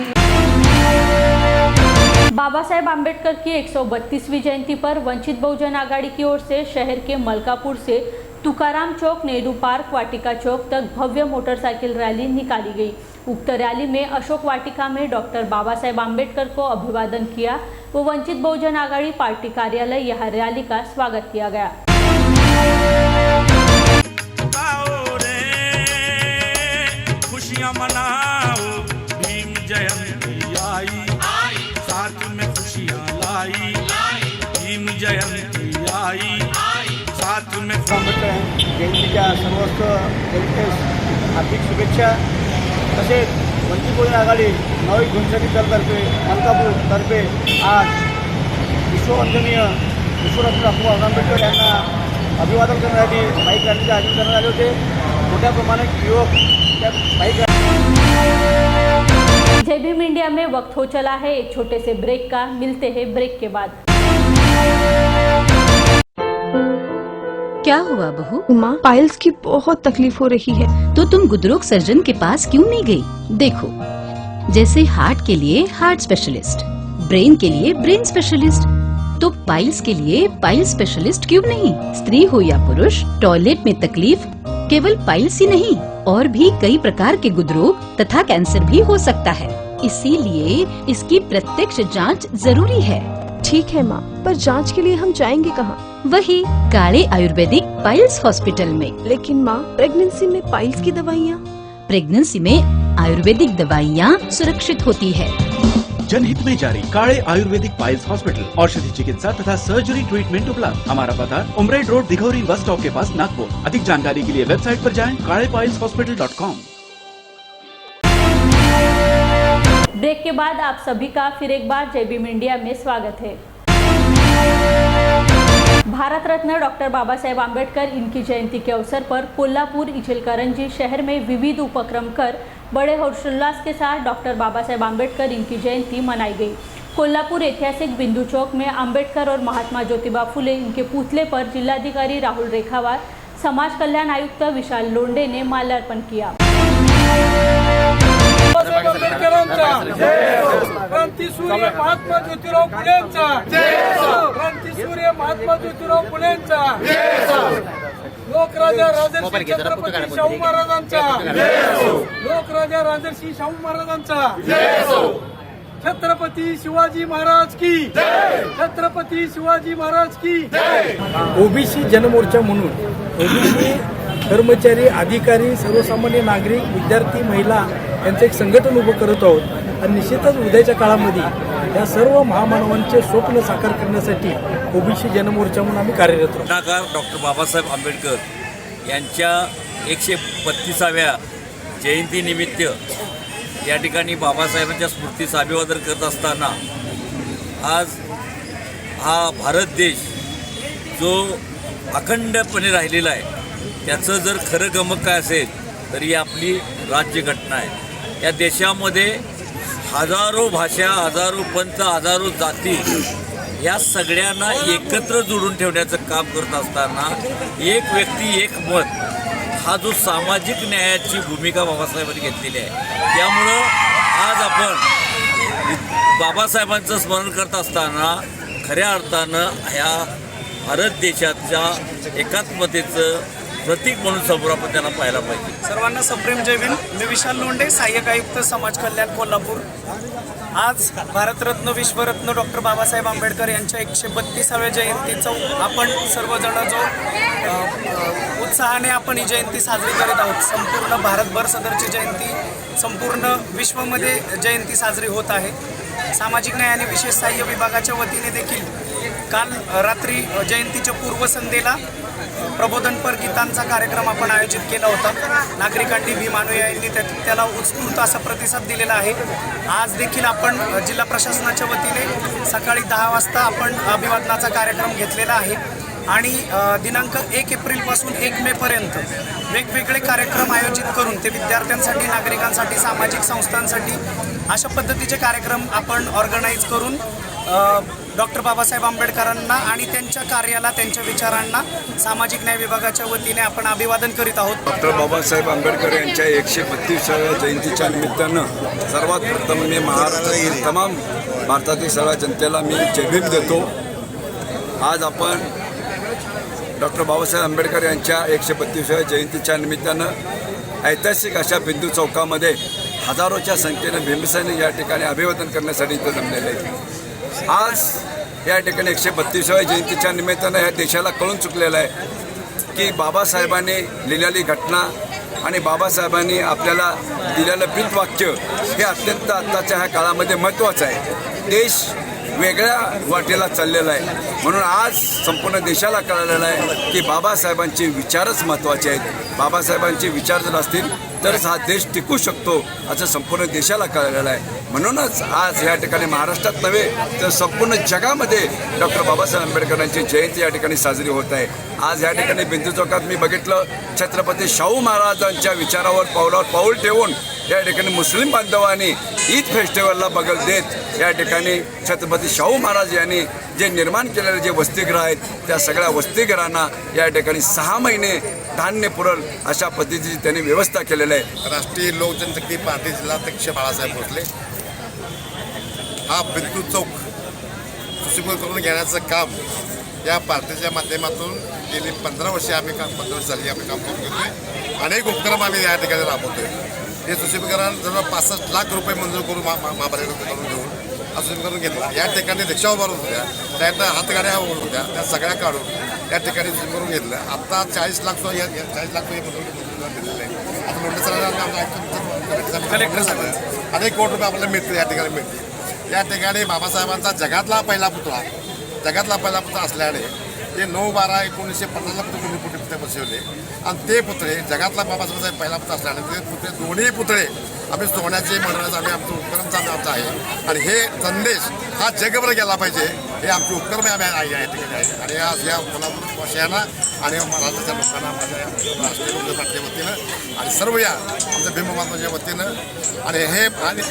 बाबा साहेब आम्बेडकर की 132वीं जयंती पर वंचित बहुजन आघाड़ी की ओर से शहर के मलकापुर से तुकाराम चौक, नेहरू पार्क, वाटिका चौक तक भव्य मोटरसाइकिल रैली निकाली गई। उक्त रैली में अशोक वाटिका में डॉक्टर बाबा साहेब आम्बेडकर को अभिवादन किया व वंचित बहुजन आघाड़ी पार्टी कार्यालय यह रैली का स्वागत किया गया। खुशियां मनाओ, भीम जयंती आई, साथ में खुशियां लाई, भीम जयंती आई, साथ में आंबेडकर जयंतीच्या सर्वस्व जनतेस हार्दिक शुभेच्छा। तसेच वंचित बहुजन आघाडी नवी घनशक्ती दलतर्फे मलकापूर तर्फे आज विश्ववंदनीय विश्वरत्न डॉक्टर बाबासाहेब आंबेडकर यांना अभिवादन करण्यासाठी बाईक रॅलीचे आयोजन करण्यात आले होते। मोठ्या प्रमाणात युवक त्या बाईक जय भीम इंडिया में वक्त हो चला है एक छोटे से ब्रेक का। मिलते हैं ब्रेक के बाद। क्या हुआ बहू? माँ, पाइल्स की बहुत तकलीफ हो रही है। तो तुम गुदरोग सर्जन के पास क्यों नहीं गई? देखो जैसे हार्ट के लिए हार्ट स्पेशलिस्ट, ब्रेन के लिए ब्रेन स्पेशलिस्ट, तो पाइल्स के लिए पाइल्स स्पेशलिस्ट क्यों नहीं? स्त्री हो या पुरुष, टॉयलेट में तकलीफ केवल पाइल्स ही नहीं और भी कई प्रकार के गुदरोग तथा कैंसर भी हो सकता है, इसीलिए इसकी प्रत्यक्ष जांच जरूरी है। ठीक है माँ, पर जांच के लिए हम जाएंगे कहाँ? वही काले आयुर्वेदिक पाइल्स हॉस्पिटल में। लेकिन माँ, प्रेगनेंसी में पाइल्स की दवाइयाँ? प्रेगनेंसी में आयुर्वेदिक दवाइयाँ सुरक्षित होती है। जनहित में जारी काळे आयुर्वेदिक पाइल्स हॉस्पिटल, औषधि चिकित्सा तथा सर्जरी ट्रीटमेंट उपलब्ध। हमारा पता उमरेड रोड दिघौरी बस स्टॉप के पास नागपुर। अधिक जानकारी के लिए वेबसाइट पर जाएं kaalepailshospital.com। ब्रेक के बाद आप सभी का फिर एक बार जय भीम इंडिया में स्वागत है। भारत रत्न डॉक्टर बाबा साहेब आम्बेडकर इनकी जयंती के अवसर पर कोल्हापुर, इचलकरंजी शहर में विविध उपक्रम कर बड़े हर्षोल्लास के साथ डॉक्टर बाबा साहेब आम्बेडकर इनकी जयंती मनाई गई। कोल्हापुर ऐतिहासिक बिंदु चौक में आम्बेडकर और महात्मा ज्योतिबा फुले इनके पुतले पर जिलाधिकारी राहुल रेखावार, समाज कल्याण आयुक्त विशाल लोंढे ने माल्यार्पण किया। क्रांतीसूर्य महात्मा ज्योतिराव फुलेंचा, क्रांतीसूर्य महात्मा ज्योतिराव फुलेंचा, लोकराजा राजर्षी छत्रपती शाहू महाराजांचा, लोकराजा राजर्षी शाहू महाराजांचा, छत्रपती शिवाजी महाराज की, छत्रपती शिवाजी महाराज की। ओबीसी जनमोर्चा म्हणून ओबीसी कर्मचारी, अधिकारी, सर्वसामान्य नागरिक, विद्यार्थी, महिला यांचं एक संघटन उभं करत आहोत आणि निश्चितच उद्याच्या काळामध्ये या सर्व महामानवांचे स्वप्न साकार करण्यासाठी ओबीसी जनमोर्चा म्हणून आम्ही कार्यरत आहोत। घटनाकार डॉक्टर बाबासाहेब आंबेडकर यांच्या 132व्या जयंतीनिमित्त या ठिकाणी बाबासाहेबांच्या स्मृतीस अभिवादन करत असताना आज हा भारत देश जो अखंडपणे राहिलेला आहे त्याचं जर खरं गमक काय असेल तर ही आपली राज्यघटना आहे। या देशामध्ये हजारो भाषा, हजारो पंथ, हजारो जाती या सगळ्यांना एकत्र जोडून ठेवण्याचं काम करत असताना एक व्यक्ती एक मत हा जो सामाजिक न्यायाची भूमिका बाबासाहेबांनी घेतलेली आहे, त्यामुळं आज आपण बाबासाहेबांचं स्मरण करत असताना खऱ्या अर्थानं ह्या भारत देशाच्या एकात्मतेचं प्रतीक म्हणून समोर आपण त्यांना पाहायला पाहिजे। सर्वांना सप्रेम जय भीम। मी विशाल लोंढे, सहाय्यक आयुक्त समाज कल्याण कोल्हापूर। आज भारतरत्न विश्वरत्न डॉक्टर बाबासाहेब आंबेडकर यांच्या 132व्या जयंतीचा आपण सर्वजण जो उत्साहाने आपण ही जयंती साजरी करीत आहोत। संपूर्ण भारतभर सदरची जयंती, संपूर्ण विश्वामध्ये जयंती साजरी होत आहे। सामाजिक न्याय आणि विशेष सहाय्य विभागाच्या वतीने देखील काल रात्री जयंतीच्या पूर्वसंध्येला प्रबोधनपर गीतांचा कार्यक्रम आपण आयोजित केला होता। नागरिकांनी भीम अनुयायांनी त्याला उत्स्फूर्त असा प्रतिसाद दिलेला आहे। आज देखील आपण जिल्हा प्रशासनाच्या वतीने सकाळी 10 वाजता आपण अभिवादनाचा कार्यक्रम घेतलेला आहे आणि दिनांक 1 एप्रिलपासून 1 मेपर्यंत वेगवेगळे कार्यक्रम आयोजित करून ते विद्यार्थ्यांसाठी, नागरिकांसाठी, सामाजिक संस्थांसाठी अशा पद्धतीचे कार्यक्रम आपण ऑर्गनाईज करून डॉक्टर बाबासाहेब आंबेडकरांना आणि त्यांच्या कार्याला, त्यांच्या विचारांना सामाजिक न्याय विभागाच्या वतीने आपण अभिवादन करीत आहोत। डॉक्टर बाबासाहेब आंबेडकर यांच्या 132व्या जयंतीच्या निमित्तानं सर्वात प्रथम मी महाराष्ट्रातील तमाम भारतातील सर्व जनतेला मी जय भीम देतो। आज आपण डॉक्टर बाबासाहेब आंबेडकर यांच्या 132व्या जयंतीच्या निमित्तानं ऐतिहासिक अशा बिंदू चौकामध्ये हजारोच्या संख्येनं भीमसेनी या ठिकाणी अभिवादन करण्यासाठी इथं जमलेले आहे। आज या ठिकाणी 132व्या जयंतीच्या निमित्तानं ह्या देशाला कळून चुकलेलं आहे की बाबासाहेबांनी लिहिलेली घटना आणि बाबासाहेबांनी आपल्याला दिलेलं ब्रीदवाक्य हे अत्यंत आत्ताच्या ह्या काळामध्ये महत्त्वाचं आहे। देश वेगळ्या वाटेला चाललेला आहे, म्हणून आज संपूर्ण देशाला कळलेलं आहे की बाबासाहेबांचे विचारच महत्त्वाचे आहेत। बाबासाहेबांचे विचार जर असतील तरच हा देश टिकू शकतो असं संपूर्ण देशाला कळलेलं आहे। म्हणूनच आज या ठिकाणी महाराष्ट्रात नव्हे तर संपूर्ण जगामध्ये डॉक्टर बाबासाहेब आंबेडकरांची जयंती या ठिकाणी साजरी होत आहे। आज या ठिकाणी बिंदू चौकात मी बघितलं छत्रपती शाहू महाराजांच्या विचारावर पाऊल ठेवून या ठिकाणी मुस्लिम बांधवांनी ईद फेस्टिवलला बगल देत या ठिकाणी छत्रपती शाहू महाराज यांनी जे निर्माण केलेले जे वसतिगृह आहेत त्या सगळ्या वसतिगृहांना या ठिकाणी 6 महिने धान्य पुरल अशा पद्धतीची त्यांनी व्यवस्था केलेली आहे. राष्ट्रीय लोक जनशक्ती पार्टी जिल्हाध्यक्ष बाळासाहेब भोसले हा बिंदू चौक सुशोभित करून घेण्याचं काम या पार्टीच्या माध्यमातून गेली 15 वर्षे आम्ही 15 वर्ष झाली आम्ही काम करून घेतोय. अनेक उपक्रम आम्ही या ठिकाणी राबवतोय. हे सुशोभीकरण जवळ 65 लाख रुपये मंजूर करून महापालिकेकडून करून घेऊन सुशोभीकरण घेतलं. या ठिकाणी रिक्षा उभारून होत्या, त्यानंतर हातगाड्या होत्या, त्या सगळ्या काढून या ठिकाणी सुशोभीकरण घेतलं. आता 40 लाख 40 लाख रुपये दिलेलं आहे. आता लोंढे सरांना अनेक कोटी रुपये आपल्याला मिळतील या ठिकाणी मिळतील. या ठिकाणी बाबासाहेबांचा जगातला पहिला पुतळा असल्याने ते 9/12/1950 पुतळे पुतळे बसवले आणि ते पुतळे जगातला बाबासाहेब पहिला पुतळा असल्याने ते पुतळे दोन्ही पुतळे आम्ही सोन्याचे म्हणण्याचं आम्ही आमचं उपक्रम चालू आमचं आहे. आणि हे संदेश हा जगभर गेला पाहिजे हे आमचे उपक्रम आम्ही या ठिकाणी आहे. आणि आज या कोल्हापूर वासियांना आणि महाराष्ट्राच्या लोकांना माझ्या राष्ट्रीय लोक पार्टीच्या वतीनं आणि सर्व या आमच्या भीममाताच्या वतीनं आणि हे आणि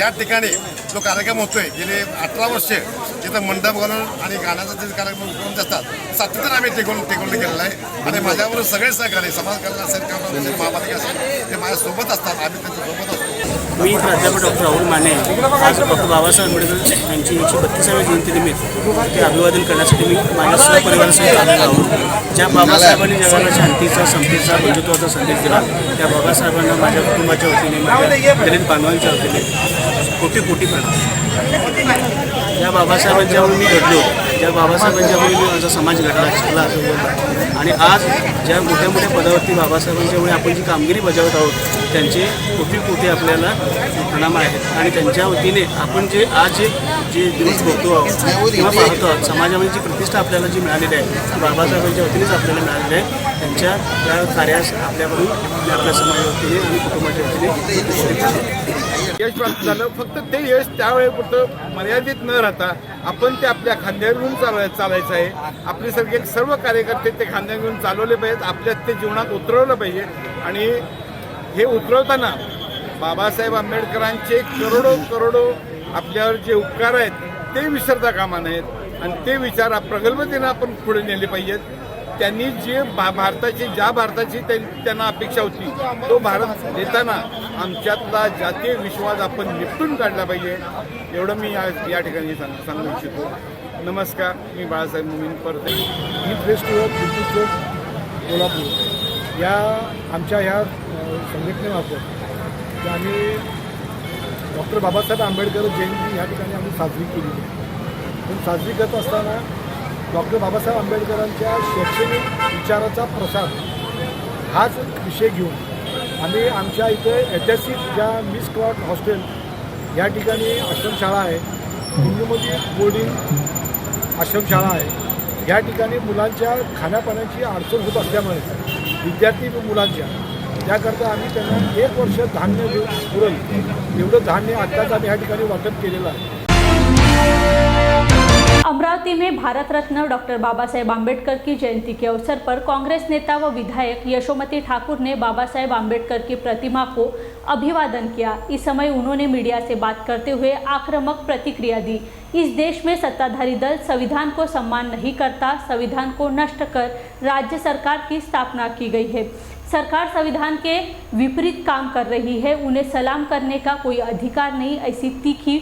या ठिकाणी जो कार्यक्रम होतोय गेले 18 वर्ष तिथं मंडप घालून आणि गाण्याचा जे कार्यक्रम उपक्रम असतात सातत्यानं आम्ही टेकवून केलेलं आहे. आणि माझ्याबरोबर सगळे सहकारी समाज कल्याण असेल किंवा महापालिका असेल ते माझ्यासोबत असतात. आम्ही त्यांच्यासोबत असतो. मी प्राध्यापक डॉक्टर राहुल माने आज डॉक्टर बाबासाहेब आंबेडकर यांची 132व्या जयंतीनिमित्त ते अभिवादन करण्यासाठी मी माझ्या सहपरिवारासहित आलेलो आहोत. ज्या बाबासाहेबांनी जगाला शांतीचा समतेचा बंधुत्वाचा संदेश दिला त्या बाबासाहेबांना माझ्या कुटुंबाच्या वतीने माझ्या दलित बांधवांच्या वतीने कोटी कोटी प्रणाम. ज्या बाबासाहेबांच्यामुळे मी घडलो, ज्या बाबासाहेबांच्यामुळे मी माझा समाज घडला शिकला आणि आज ज्या मोठ्या मोठ्या पदावरती बाबासाहेबांच्यामुळे आपण जी कामगिरी बजावत आहोत त्यांचे कोटी कोटी आपल्याला प्रणाम आहेत. आणि त्यांच्या वतीने आपण जे आज जे दिवस बघतो आहोत किंवा पाहतो आहोत समाजामध्ये जी प्रतिष्ठा आपल्याला जी मिळालेली आहे ती बाबासाहेबांच्या वतीनेच आपल्याला मिळालेली आहे. त्यांच्या या कार्यास आपल्याकडून आपल्या समाजाच्या वतीने आणि कुटुंबाच्या वतीने यश प्राप्त झालं. फक्त ते यश त्यावेळेपुरतं मर्यादित न राहता आपण ते आपल्या खांद्यावर घेऊन चालायचं आहे. आपले सगळे सर्व कार्यकर्ते ते खांद्यावर घेऊन चालवले पाहिजेत, आपल्यात ते जीवनात उतरवलं पाहिजे. आणि हे उतरवताना बाबासाहेब आंबेडकरांचे करोडो आपल्यावर जे उपकार आहेत ते विसरता कामा नयेत आणि ते विचार प्रगल्भतेनं आपण पुढे नेले पाहिजेत. त्यांनी जे ज्या भारताची त्यांना अपेक्षा होती तो भारत देताना आमच्यातला जातीय विश्वास आपण निपटून काढला पाहिजे एवढं मी या ठिकाणी सांगू इच्छितो. नमस्कार, मी बाळासाहेब मुमीन परते. ही फेस्टिवल चौक कोल्हापूर या आमच्या ह्या संघटनेमार्फत आम्ही डॉक्टर बाबासाहेब आंबेडकर जयंती ह्या ठिकाणी आम्ही साजरी केली आहे. पण साजरी करत असताना डॉक्टर बाबासाहेब आंबेडकरांच्या शैक्षणिक विचाराचा प्रसार हाच विषय घेऊन आम्ही आमच्या इथे ऐतिहासिक ज्या मिस क्लॉट हॉस्टेल या ठिकाणी आश्रमशाळा आहे, हिंदूमध्ये बोर्डिंग आश्रमशाळा आहे, या ठिकाणी मुलांच्या खाण्यापाण्याची अडचण होत असल्यामुळे विद्यार्थी मुलांच्या त्याकरता आम्ही त्यांना 1 वर्ष धान्य पुरल एवढं धान्य आत्ताच आम्ही या ठिकाणी वाटप केलेलं आहे. अमरावती में भारत रत्न डॉक्टर बाबा साहेब आम्बेडकर की जयंती के अवसर पर कांग्रेस नेता व विधायक यशोमती ठाकुर ने बाबा साहेब आम्बेडकर की प्रतिमा को अभिवादन किया. इस समय उन्होंने मीडिया से बात करते हुए आक्रामक प्रतिक्रिया दी. इस देश में सत्ताधारी दल संविधान को सम्मान नहीं करता, संविधान को नष्ट कर राज्य सरकार की स्थापना की गई है. सरकार संविधान के विपरीत काम कर रही है, उन्हें सलाम करने का कोई अधिकार नहीं, ऐसी तीखी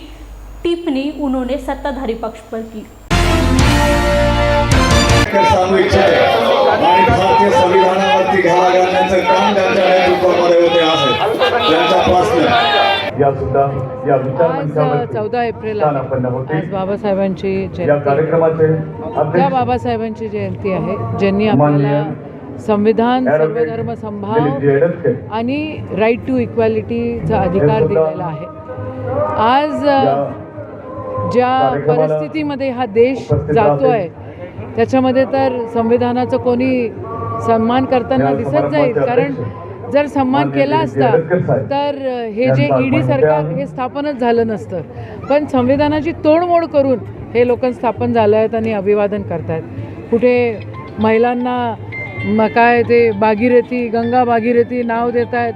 टिप्पणी उन्होंने सत्ताधारी पक्ष पर की. भारतीय संविधानावरती घाला घालण्याचं काम त्यांच्या नेतृत्वामध्ये होते आहे. त्यांचा प्रश्न या सुद्धा या विचार मंचावरती 14 एप्रिल आज बाबासाहेबांची जयंती, त्या बाबासाहेबांची जयंती आहे ज्यांनी आपल्याला संविधान, सर्वधर्म समभाव आणि राईट टू इक्वॅलिटीचा अधिकार दिलेला आहे. आज ज्या परिस्थितीमध्ये हा देश जातोय त्याच्यामध्ये तर संविधानाचं कोणी सन्मान करताना दिसत जाईल. कारण जर सन्मान केला असता तर हे जे ईडी सरकार हे स्थापनच झालं नसतं. पण संविधानाची तोडमोड करून हे लोक स्थापन झाले आहेत आणि अभिवादन करतायत. कुठे महिलांना काय ते भागीरथी, गंगा भागीरथी नाव देत आहेत,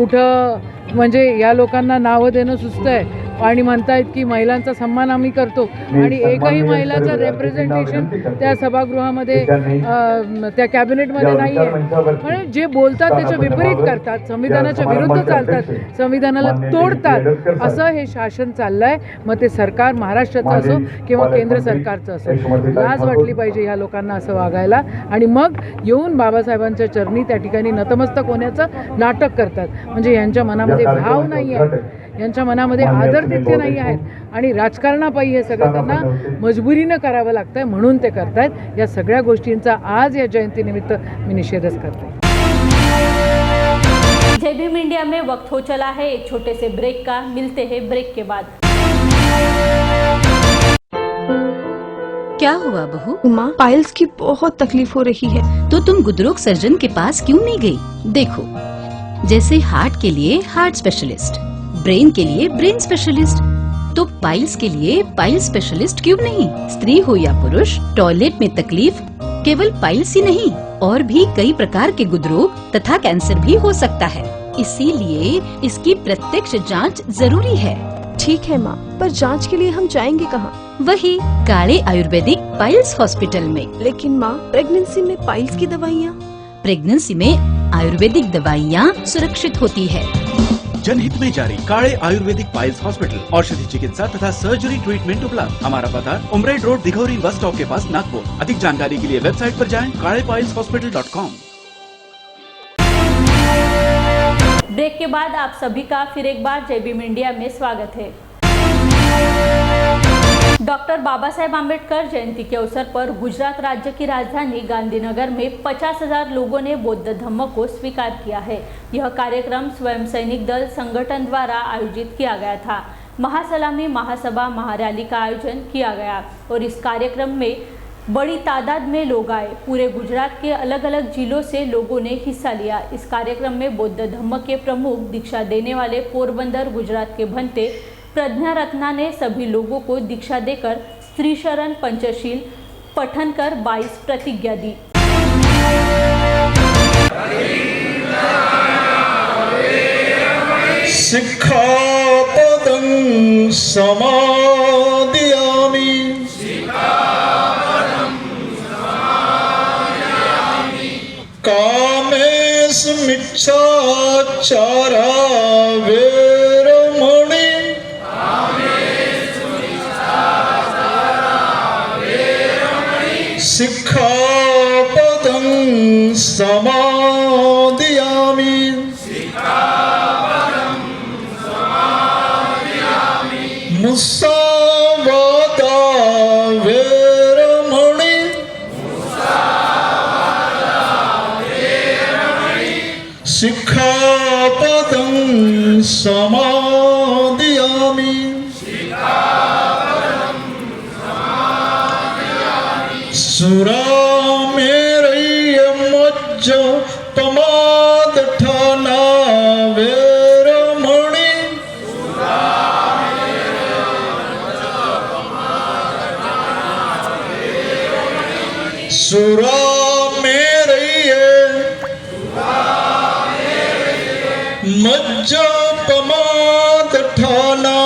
कुठं म्हणजे या लोकांना नावं देणं सुस्त आहे आणि म्हणतायत की महिलांचा सन्मान आम्ही करतो आणि एकही महिलाचं रेप्रेझेंटेशन त्या सभागृहामध्ये त्या कॅबिनेटमध्ये नाही आहे. म्हणजे जे बोलतात त्याच्या विपरीत करतात, संविधानाच्या विरुद्ध चालतात, संविधानाला तोडतात, असं हे शासन चाललं आहे. मग ते सरकार महाराष्ट्राचं असो किंवा केंद्र सरकारचं असो, लाज वाटली पाहिजे ह्या लोकांना असं वागायला. आणि मग येऊन बाबासाहेबांच्या चरणी त्या ठिकाणी नतमस्तक होण्याचं नाटक करतात. म्हणजे यांच्या मनामध्ये भाव नाही आहे, यांच्या मनामध्ये आदर तिथे नाही आहेत आणि राजकारणापायी हे सगळं त्यांना मजबुरीनं करावं लागतं आहे, म्हणून ते करतायत. या सगळ्या गोष्टींचा आज या जयंतीनिमित्त मी निषेधच करते. जय भीम इंडिया में वक्त हो चला है एक छोटे से ब्रेक का, मिलते हैं ब्रेक के बाद। क्या हुआ बहू? माँ, पाइल्स की बहुत तकलीफ हो रही है। तो तुम गुदरोग सर्जन के पास क्यों नहीं गई? देखो, जैसे हार्ट के लिए हार्ट स्पेशलिस्ट, ब्रेन के लिए ब्रेन स्पेशलिस्ट, तो पाइल्स के लिए पाइल्स स्पेशलिस्ट क्यों नहीं? स्त्री हो या पुरुष, टॉयलेट में तकलीफ केवल पाइल्स ही नहीं और भी कई प्रकार के गुदरोग तथा कैंसर भी हो सकता है। इसीलिए इसकी प्रत्यक्ष जांच जरूरी है। ठीक है माँ, पर जांच के लिए हम जाएंगे कहाँ? वही काले आयुर्वेदिक पाइल्स हॉस्पिटल में। लेकिन माँ, प्रेगनेंसी में पाइल्स की दवाइयाँ? प्रेगनेंसी में आयुर्वेदिक दवाइयाँ सुरक्षित होती है। जनहित में जारी काले आयुर्वेदिक पाइल्स हॉस्पिटल, औषधि चिकित्सा तथा सर्जरी ट्रीटमेंट उपलब्ध। हमारा पता उमरेड रोड दिघौरी बस स्टॉप के पास नागपुर। अधिक जानकारी के लिए वेबसाइट पर जाएं kalepailshospital.com। ब्रेक के बाद आप सभी का फिर एक बार जय भीम इंडिया में स्वागत है। डॉक्टर बाबा साहेब आम्बेडकर जयंती के अवसर पर गुजरात राज्य की राजधानी गांधीनगर में 50,000 लोगों ने बौद्ध धम्म को स्वीकार किया है। यह कार्यक्रम स्वयं सैनिक दल संगठन द्वारा आयोजित किया गया था। महासलामी, महासभा, महारैली का आयोजन किया गया और इस कार्यक्रम में बड़ी तादाद में लोग आए। पूरे गुजरात के अलग अलग जिलों से लोगों ने हिस्सा लिया। इस कार्यक्रम में बौद्ध धम्म के प्रमुख, दीक्षा देने वाले पोरबंदर गुजरात के भंते प्रज्ञा रत्ना ने सभी लोगों को दीक्षा देकर स्त्री शरण पंचशील पठन कर 22 प्रतिज्ञा दी। सिक्खापदं समादयामि कामेषु मिच्छाचारा वेरमणि सिक्खापदं समादयामि मुसावादा वेरमणि सिक्खापदं समादयामि सुरामेरय्यमज्ज पमादठाना वेरमणि सुरामेरय्य मज्ज पमादठाना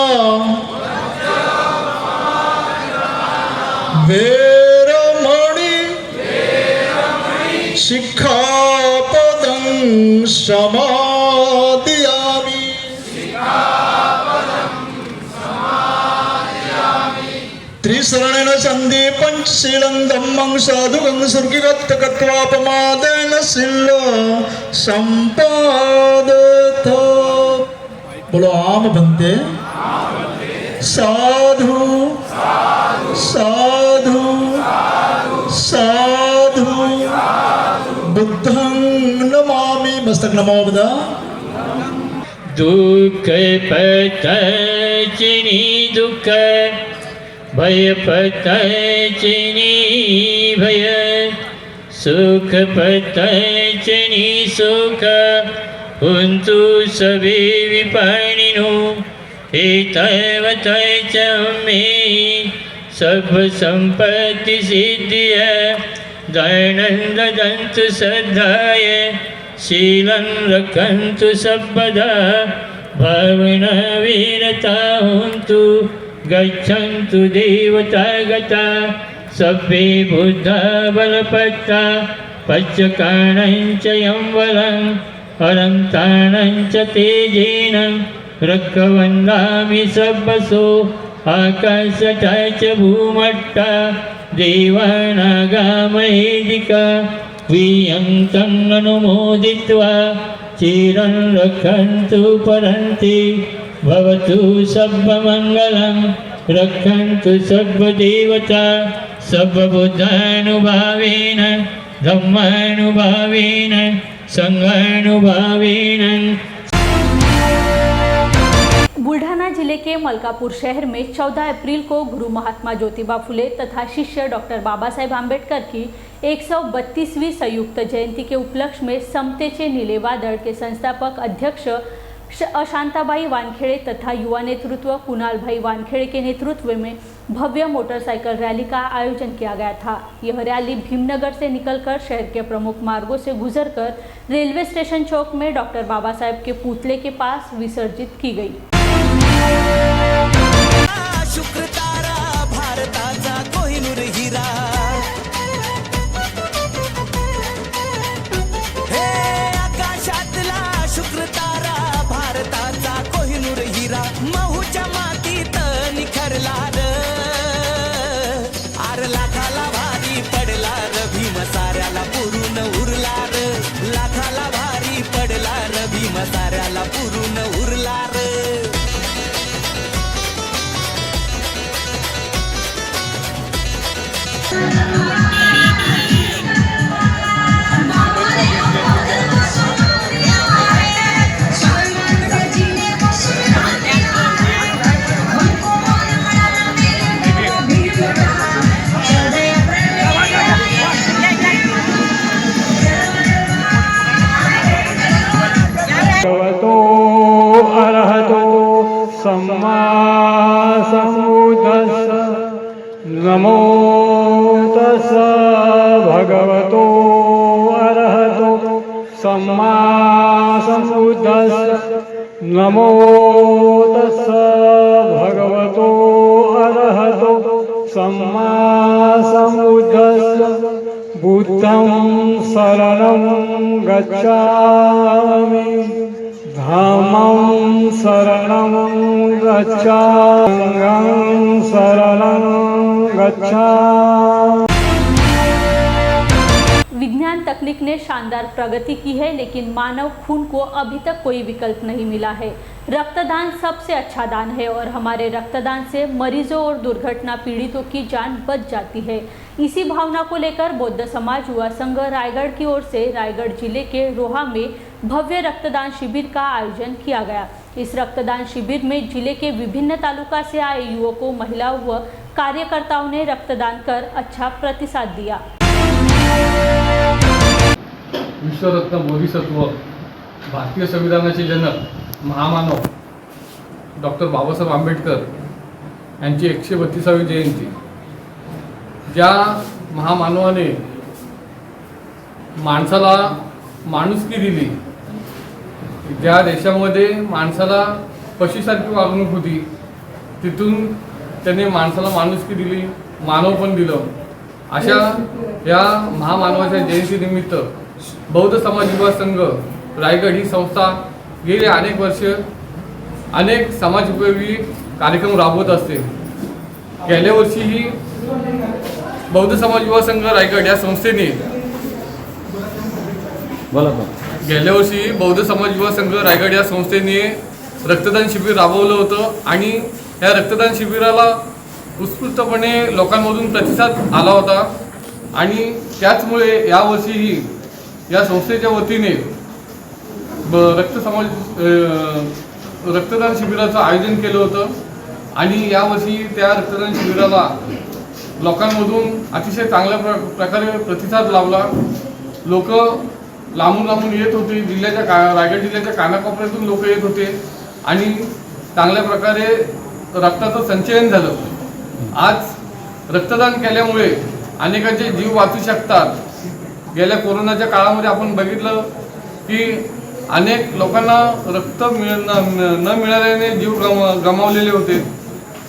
वेरमणि सिक्खापदं समादयामि त्रिशरणेन सन्धि पंचशीलं धम्मं साधुगं सुर्गिगत्तकत्वापमादेन शील सम्पादत। बोलो आम बंदे साधु साधु साधु बुद्धं नमामि। मस्तक नमो बदा। दुख पतचिनी दुख, भय पतचिनी भय, सुख पतचिनी सुख, हुन्तु सवे विपाणिनो हितैव तैच मे सब संपत्ति सिद्धिय दैनन्द दन्तु सद्धाय शीलं रक्षन्तु सर्वदा भावनावीरता हन्तु गच्छन्तु देवता गता सभ्ये बुद्धा बलपत्ता पच्चकाणं च यंवलं हरन्ताणं च तेजेन रक्षवन्दामि सर्वसो आकाशता च भूमट्टा देवानागामहेदिका वियन्तं अनुमोदित्वा चिरं रक्षन्तु परन्ति भवतु सर्वमङ्गलं रक्षन्तु सर्वदेवता सर्वबुद्धानुभावेन धम्मानुभावेन संघानुभावेन। बुल्ढाना जिले के मलकापुर शहर में 14 अप्रैल को गुरु महात्मा ज्योतिबा फुले तथा शिष्य डॉक्टर बाबा साहेब आंबेडकर की 132वीं संयुक्त जयंती के उपलक्ष्य में समतेचे नीले वादळ के संस्थापक अध्यक्ष अशांताबाई वानखेड़े तथा युवा नेतृत्व कुणाल भाई वानखेड़े के नेतृत्व में भव्य मोटरसाइकिल रैली का आयोजन किया गया था। यह रैली भीमनगर से निकलकर शहर के प्रमुख मार्गों से गुजरकर रेलवे स्टेशन चौक में डॉक्टर बाबा साहेब के पुतले के पास विसर्जित की गई। शुक्रतारा भारताचा कोहिनूर हिरा हे आकाशातला शुक्रतारा भारताचा कोहिनूर हिरा महूच्या मातीत निखरला र आर लाखाला भारी पडला र भीम साऱ्याला पुरून उरला र लाखाला भारी पडला र भीम साऱ्याला पुरून उरला र भगवतो अरहतो सम्मा सम्बुद्धस्स नमो तस्स भगवतो अरहतो सम्मा सम्बुद्धस्स नमो तस्स भगवतो अरहतो सम्मा सम्बुद्धस्स बुद्धं शरणं गच्छामि धम्मं शरणं गच्छामि संघं शरणं गच्छामि। विज्ञान तकनीक ने शानदार प्रगति की है, लेकिन मानव खून को अभी तक कोई विकल्प नहीं मिला है। रक्तदान सबसे अच्छा दान है और हमारे रक्तदान से मरीजों और दुर्घटना पीड़ितों की जान बच जाती है। इसी भावना को लेकर बौद्ध समाज युवा संघ रायगढ़ की ओर से रायगढ़ जिले के रोहा में भव्य रक्तदान शिविर का आयोजन किया गया। इस रक्तदान शिविर में जिले के विभिन्न तालुका से आए युवकों, महिलाओं व कार्यकर्ताओं ने रक्तदान कर अच्छा प्रतिसाद दिया। विश्वरत्न बोधिसत्व भारतीय संविधानाचे जनक महामानव डॉक्टर बाबासाहेब आंबेडकर यांची 132वी जयंती, ज्या महामानवाने माणसाला माणुसकी दिली, ज्या देशामध्ये माणसाला पशुसारखी वागणूक होती, तिथून त्याने माणसाला माणुसकी दिली, मानवपण दिलं। अशा या महामानवाच्या जयंतीनिमित्त बौद्ध समाज युवा संघ रायगड ही संस्था गेली अनेक वर्ष अनेक समाजोपयोगी कार्यक्रम राबवत असते। गेल्या वर्षीही बौद्ध समाज युवा संघ रायगड या संस्थेने गेल्या वर्षी बौद्ध समाज युवा संघ रायगड या संस्थेने रक्तदान शिबिर राबवलं होतं आणि या रक्तदान शिबिराला उत्स्फूर्तपणे लोकांमधून प्रतिसाद आला होता आणि त्याचमुळे यावर्षीही या संस्थेच्या वतीने रक्तदान शिबिराचं आयोजन केलं होतं आणि यावर्षी त्या रक्तदान शिबिराला लोकांमधून अतिशय चांगल्या प्रकारे प्रतिसाद लाभला। लोक लांबून लांबून येत होते, रायगड जिल्ह्याच्या कानाकोपऱ्यातून लोक येत होते आणि चांगल्या प्रकारे रक्ताचं संचयन झालं। आज रक्तदान केल्यामुळे अनेकांचे जीव वाचू शकतात। गेल्या कोरोनाच्या काळामध्ये आपण बघितलं की अनेक लोकांना रक्त न मिळाल्याने जीव गमावलेले होते.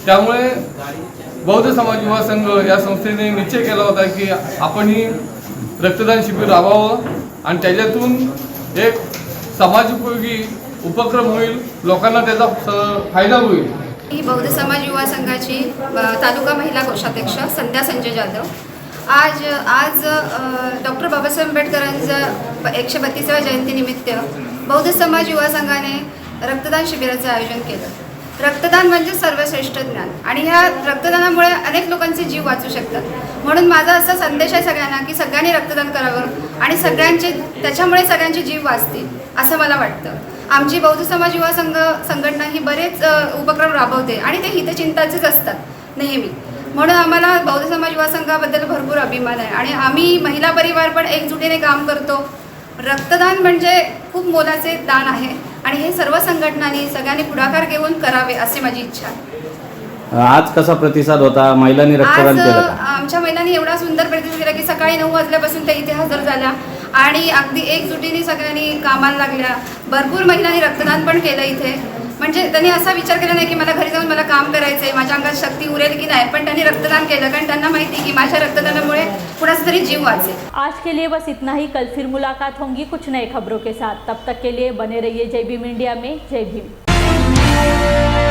त्यामुळे बौद्ध समाज युवा संघ या संस्थेने निश्चय केला होता की आपणही रक्तदान शिबिर राबवावं आणि त्याच्यातून एक समाजोपयोगी उपक्रम होईल, लोकांना त्याचा फायदा होईल. ही बौद्ध समाज युवा संघाची तालुका महिला कोषाध्यक्ष संध्या संजय जाधव. आज डॉक्टर बाबासाहेब आंबेडकरांचं 132व्या जयंतीनिमित्त बौद्ध समाज युवा संघाने रक्तदान शिबिराचं आयोजन केलं. रक्तदान म्हणजे सर्वश्रेष्ठ ज्ञान आणि ह्या रक्तदानामुळे अनेक लोकांचे जीव वाचू शकतात. म्हणून माझा असा संदेश आहे सगळ्यांना की सगळ्यांनी रक्तदान करावं आणि त्याच्यामुळे सगळ्यांचे जीव वाचतील असं मला वाटतं. आमची बौद्ध समाज युवा संघटना ही बरेच उपक्रम राबवते आणि ते हितचिंताचेच असतात नेहमी. म्हणून आम्हाला बौद्ध समाज युवा संघाबद्दल भरपूर अभिमान आहे आणि आम्ही महिला परिवार पण एकजुटीने काम करतो. रक्तदान म्हणजे खूप मोलाचे दान आहे आणि हे सर्व संघटनांनी सगळ्यांनी पुढाकार घेऊन करावे अशी माझी इच्छा आहे. आज कसा प्रतिसाद होता? महिलांनी रक्तदान आज केलं? आमच्या महिलांनी एवढा सुंदर प्रतिसाद दिला की सकाळी 9 वाजल्यापासून त्या इथे हजर झाल्या आणि अगदी एकजुटीने सगळ्यांनी कामाला लागल्या. भरपूर महिलांनी रक्तदान पण केलं इथे. म्हणजे त्यांनी असा विचार केला नाही की मला घरी जाऊन मला काम करायचं आहे, माझ्या अंगात शक्ती उरेल की नाही, पण त्यांनी रक्तदान केलं कारण त्यांना माहिती की माझ्या रक्तदानामुळे कुणाचा तरी जीव वाचेल. आज के लिए बस इतना ही. कल फिर मुलाकात होंगी कुछ नए खबरों के साथ. तब तक के लिए बने रहिए जय भीम इंडिया में. जय भीम.